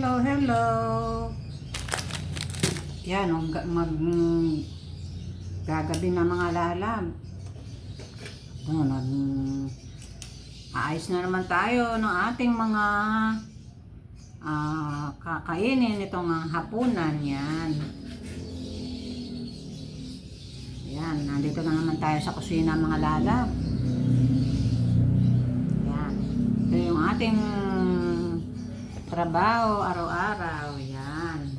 Hello. Yan, gagabi na mga lalab. Aayos na naman tayo ng ating mga kakainin itong hapunan. Yan. Yan, nandito na naman tayo sa kusina mga lalab. Yan. Ito yung ating trabaho araw-araw. Yan.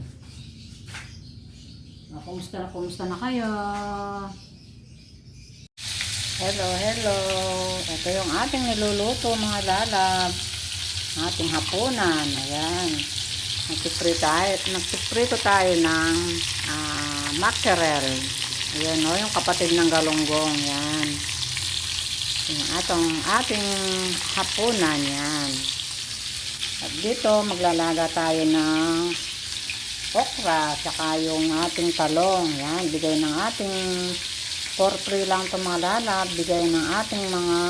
Kumusta na kayo? Hello. Ito yung ating niluluto mga lalab. Ating hapunan. Ayan. Nagpiprito tayo ng mackerel. Ayan o, yung kapatid ng galunggong. Yan. Yung ating hapunan. Yan. At dito maglalaga tayo ng okra, saka yung ating talong. Yan, bigay ng ating for free lang ito mga lalab, bigay ng ating mga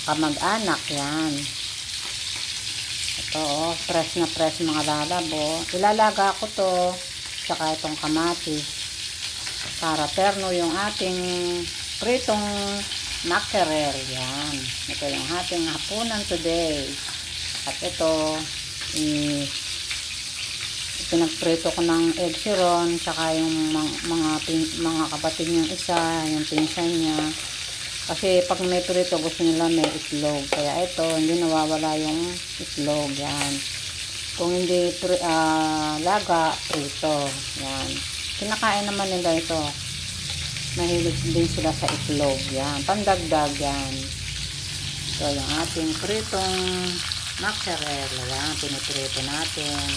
kamag-anak. Yan. Ito fresh na fresh mga lalab. Ilalaga ko to, saka itong kamatis para terno yung ating pritong mackerel. Yan. Ito yung ating hapunan today. At ito pinagprito ko ng egg chiron, saka yung mga kapatid niyang isa, yung pinsan niya. Kasi pag may prito, gusto nila may itlog. Kaya ito, hindi nawawala yung itlog. Yan. Kung hindi laga, prito. Yan. Kinakain naman nila ito. Mahilig din sila sa itlog. Yan. Pandagdag yan. So, yung ating pritong mackerel. Yan. Piniprito natin.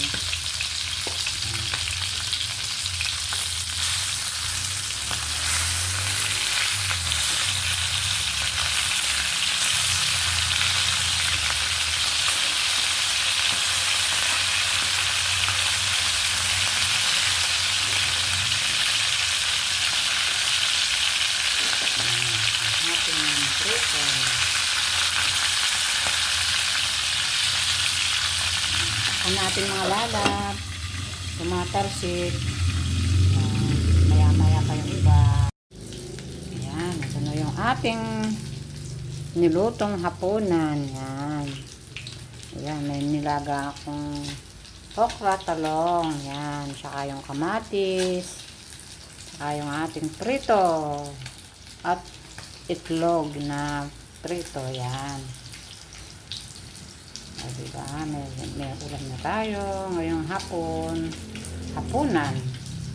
Ang ating mga lalab, tumatalsik, maya pa yung iba. Ayan, ito na yung ating nilutong hapunan. Yan. Ayan, may nilaga akong okra, talong. Yan, saka yung kamatis, saka yung ating prito at itlog na prito. Yan. Diba? May ulam na tayo ngayong hapunan.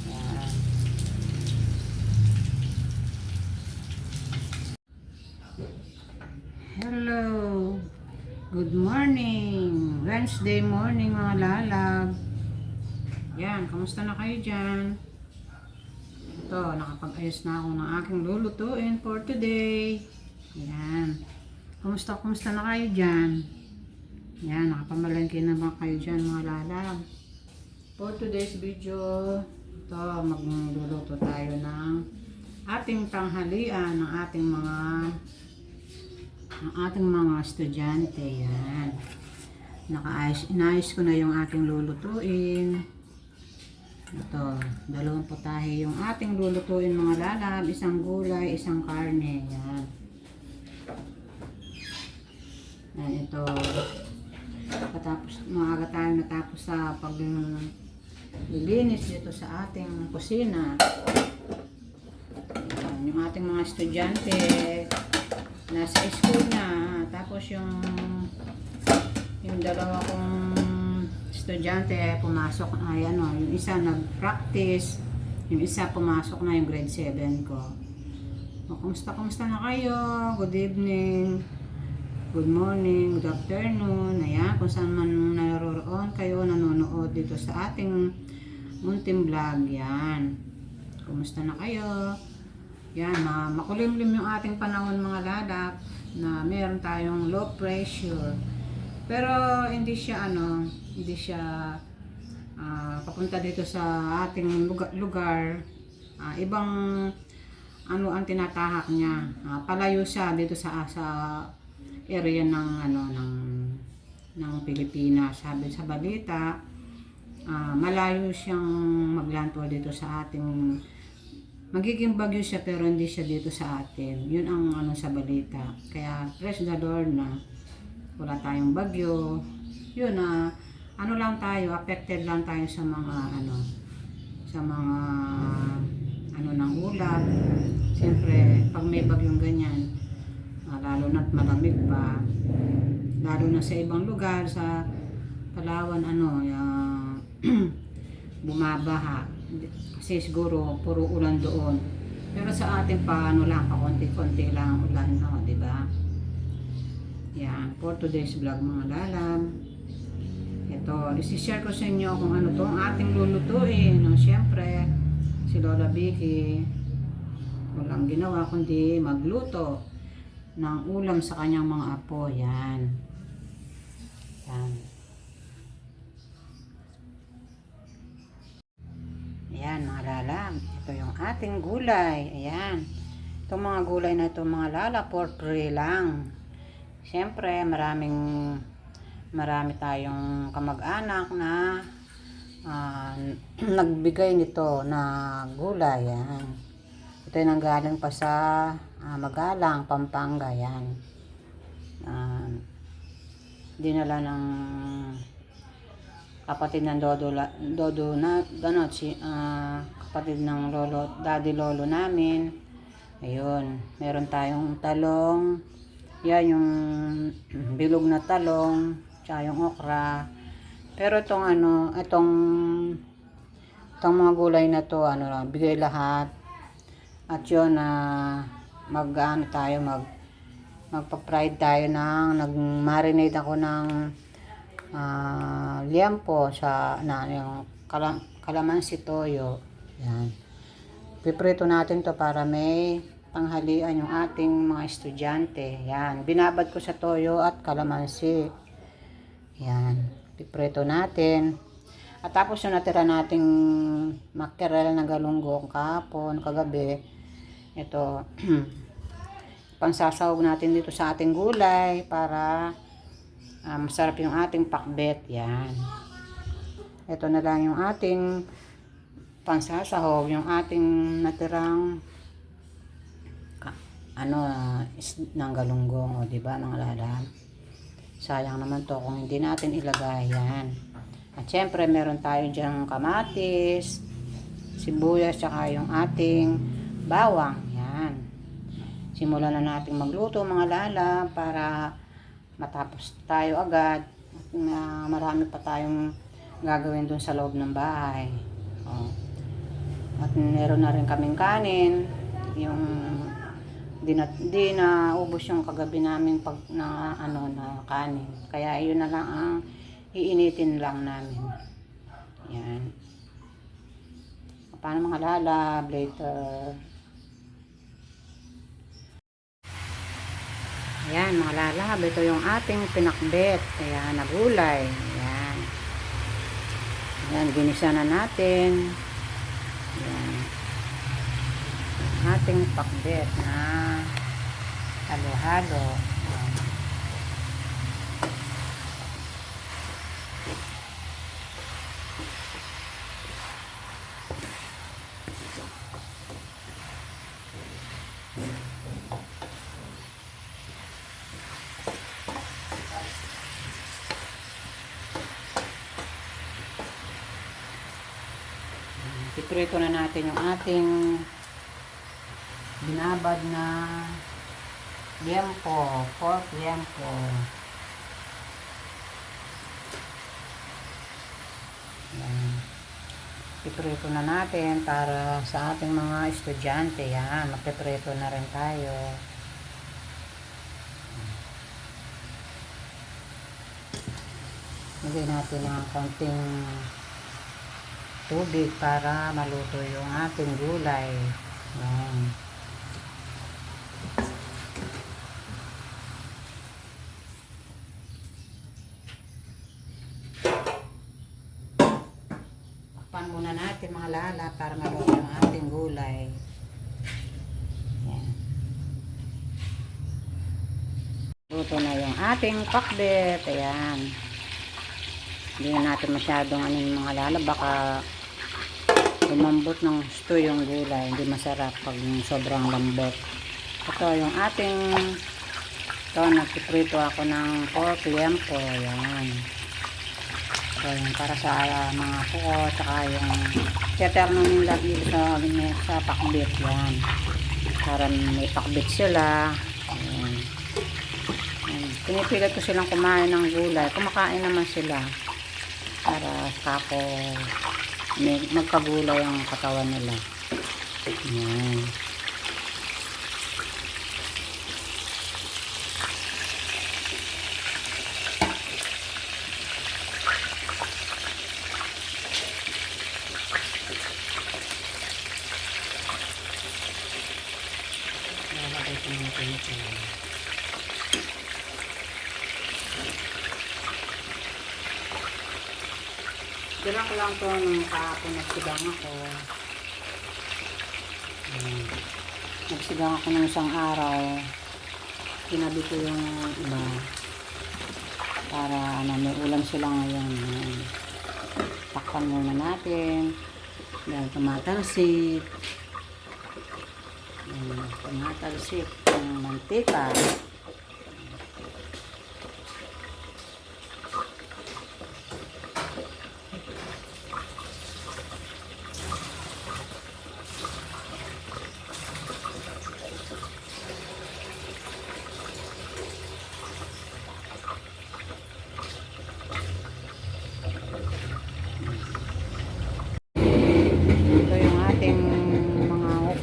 Yan. Hello, good morning, Wednesday morning mga lalab. Yan, kamusta na kayo dyan? Ito, nakapag-ayos na ako ng aking lulutuin for today. Yan, kamusta na kayo dyan? Yan, nakapamalengke na ba kayo dyan mga lalab? For today's video, ito, magluluto tayo ng ating tanghalian ng ating mga estudyante. Yan. Inayos ko na yung ating lulutuin. Ito, 2 putahe yung ating lulutuin mga lalab, isang gulay, isang karne. Yan. Yan, ito. Maaga tayo natapos sa paglilinis dito sa ating kusina. Yan, yung ating mga estudyante nasa school na. Tapos yung 2 kong estudyante pumasok na. Yung isa nag-practice, yung isa pumasok na, yung grade 7 ko. Kumusta na kayo? Good evening, good morning, good afternoon. Ayan, kung saan man naroroon kayo, nanonood dito sa ating munting vlog. Yan. Kumusta na kayo? Yan, makulimlim yung ating panahon mga lalap, na meron tayong low pressure. Pero hindi siya papunta dito sa ating lugar. Ibang ang tinatahak niya. Palayo siya dito sa area ng ng Pilipinas. Sabi sa balita, malayo siyang maglandfall dito sa ating, magiging bagyo siya pero hindi siya dito sa atin. Yun ang ano sa balita. Kaya praise the Lord na wala tayong bagyo. Yun na ano lang tayo, affected lang tayo sa mga sa mga ng ulam. Siyempre, pag may bagyong ganyan, lalo na't malamig pa, lalo na sa ibang lugar, sa Palawan, bumabaha. Kasi siguro, puro ulan doon. Pero sa atin pa, lang, pakonti-konti lang ang ulan, no, di ba? Yan, for today's vlog mga lalam. Ito, isi-share ko sa inyo kung ano to ang ating lulutuin. No? Siyempre, si Lola Vicky, walang ginawa kundi magluto ng ulam sa kanyang mga apo. Yan. Yan. Ayan mga lalam. Ito yung ating gulay. Ayan. Itong mga gulay na ito mga lala, for free lang. Siyempre, marami tayong kamag-anak na nagbigay nito na gulay. Yan. Ito yung nanggaling pa sa Magalang, Pampanga. Yan. Dinala ng kapatid ng Dodo na gano'n, kapatid ng daddy lolo namin. Ayun, meron tayong talong. Yan yung bilog na talong, tsaka yung okra. Pero itong mga gulay na to, bigay lahat. At yun, magpa-fried tayo nag-marinate ako ng liempo sa yung kalamansi toyo. Yan. Piprito natin to para may panghalian yung ating mga estudyante. Yan. Binabad ko sa toyo at kalamansi. Yan. Piprito natin. At tapos yung natira nating mackerel na galunggong kahapon, kagabi. Ito. Pansasawag natin dito sa ating gulay para masarap yung ating pakbet. Yan. Ito na lang yung ating pansasahog, yung ating natirang ng galunggong, o diba mga lalam? Sayang naman to kung hindi natin ilagay. Yan. At syempre meron tayo dyang kamatis, sibuyas, tsaka yung ating bawang. Yan. Simulan na natin magluto mga lalam para matapos tayo agad. Marami pa tayong gagawin dun sa loob ng bahay. At meron na rin kaming kanin. Yung di na ubos yung kagabi namin na kanin. Kaya yun na lang ang iinitin lang namin. Yan. Paano mga lalab later? Ayan mga lalab, ito yung ating pinakbet. Ayan, na gulay. Ayan. Ayan, ginisa na natin. Ayan. Ating pakbet na halo-halo. Piprito na natin yung ating binabad na liempo, pork liempo. Yan. Piprito na natin para sa ating mga estudyante. Yan, magpiprito na rin tayo. Lagyan natin ng konting tubig para maluto yung ating gulay. Yan. Takpan muna natin mga lala para maluto yung ating gulay. Yan. Luto na yung ating pakbet. Ayan. Hindi na natin masyadong ano yung mga lala. Baka lumambot ng gusto yung gulay. Hindi masarap pag sobrang lambot. Ito yung ating nagpiprito ako ng pork liempo. Yan. So, yung para sa mga puko, tsaka yung teterno nila dito sa pakbit. Yan. Para may pakbit sila. Yan. Pinipilit ko silang kumain ng gulay. Kumakain naman sila. Para kako magkagulay ang katawan nila. Yan. Tira ko lang to nung kahapon nagsigang ako. Nagsigang ako ng isang araw. Kinabi ko yung iba. Para may ulam sila ngayon. Takpan muna natin. Dahil tumatalsik. Tumatalsik ng mantika.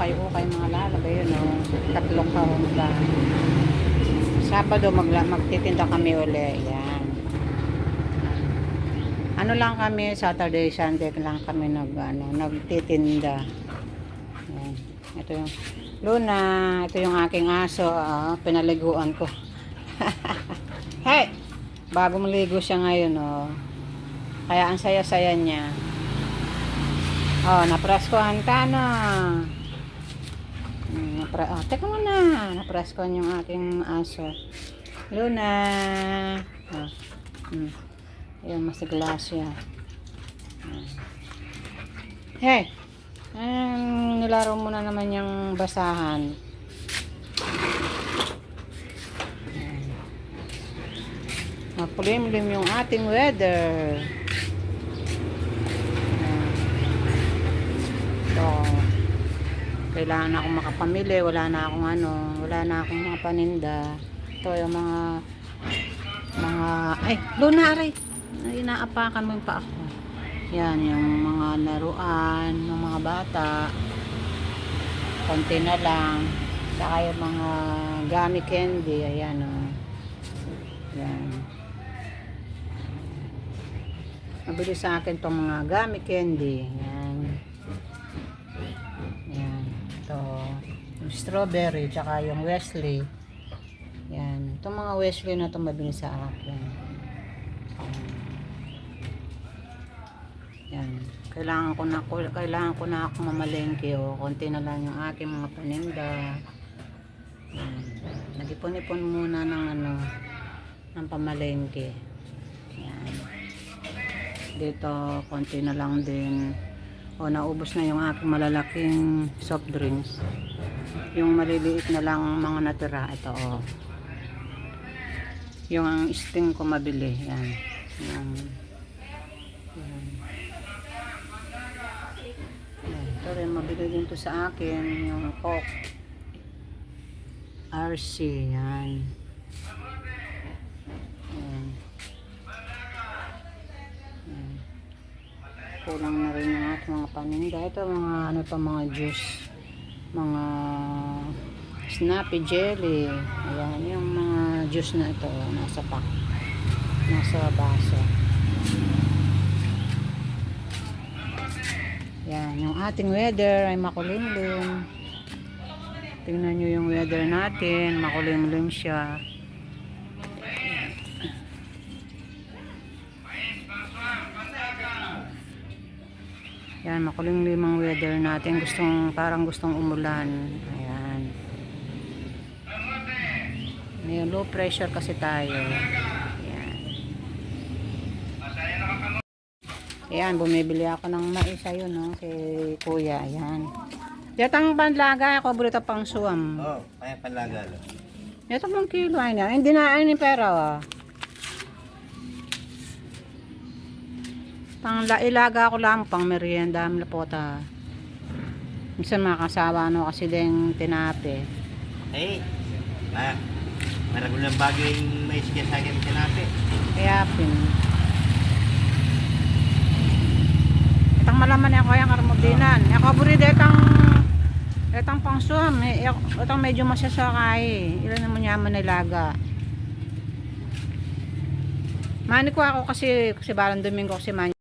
Ukay mga lalagay yun, oh. 3 kahongga. Sabado magtitinda kami uli. Yan. Ano lang kami, Saturday, Sunday lang kami nagtitinda. Yan. Ito yung Luna, ito yung aking aso, pinaliguan ko. Hey! Bagong ligo siya ngayon, oh. Kaya ang saya-saya niya. Oh, napraskuhan ka na. Teka muna. Napraskuhan yung aking aso. Luna. Ayun, masigla siya. Hey! Nilaro mo na naman yung basahan. Mapulimlim yung ating weather. So, kailangan akong makapamili, wala na akong mga paninda. Ito yung mga ay, Luna, aray, inaapakan mo pa ako. Yan, yung mga laruan ng mga bata, konti na lang. Saka yung mga gummy candy, ayan, oh. Yan. Nabili sa akin tong mga gummy candy. Yan. Ito, yung strawberry, tsaka yung Wesley. Yan. Itong mga Wesley na ito mabili sa akin. Yan. Kailangan ko na ako mamalengke, o konti na lang yung aking mga paninda. Yan. Nag-ipon-ipon muna ng pamalengke. Yan. Dito, konti na lang din. O, naubos na yung aking malalaking soft drinks. Yung maliliit na lang mga natira. Ito, o. Yung ang sting ko mabili. Yan. Yan. Yan. Ito rin, mabili din to sa akin. Yung Coke. RC. Yan. Yan. Kulang na rin yung aking mga paninda. Ito mga juice, mga snappy jelly. Ayan, yung mga juice na ito nasa baso. Yan, yung ating weather ay makulimlim. Tingnan nyo yung weather natin, makulimlim siya. Yan, makulimlim ang weather natin. Parang gustong umulan. Ayan. May low pressure kasi tayo. Ayan. Ayan, bumibili ako ng mais ayun, no, kay kuya. Ayan. Yatang panlaga ako, burito pang suwam. Oo, kaya panlaga. Ito pang kilo, ay na. Hindi na, ay ni pera, ilaga ko lang, pang merienda, lapota. Minsan makasawa, no, kasi din tinape. Eh, maragulang bago yung mais kaya sa akin tinapi. Kaya itang malaman ako yung karmudinan. Ako burida itang pangsuam. Itang medyo masasakay. Ilan naman yaman nilaga. Mani ko ako kasi balang Domingo kasi man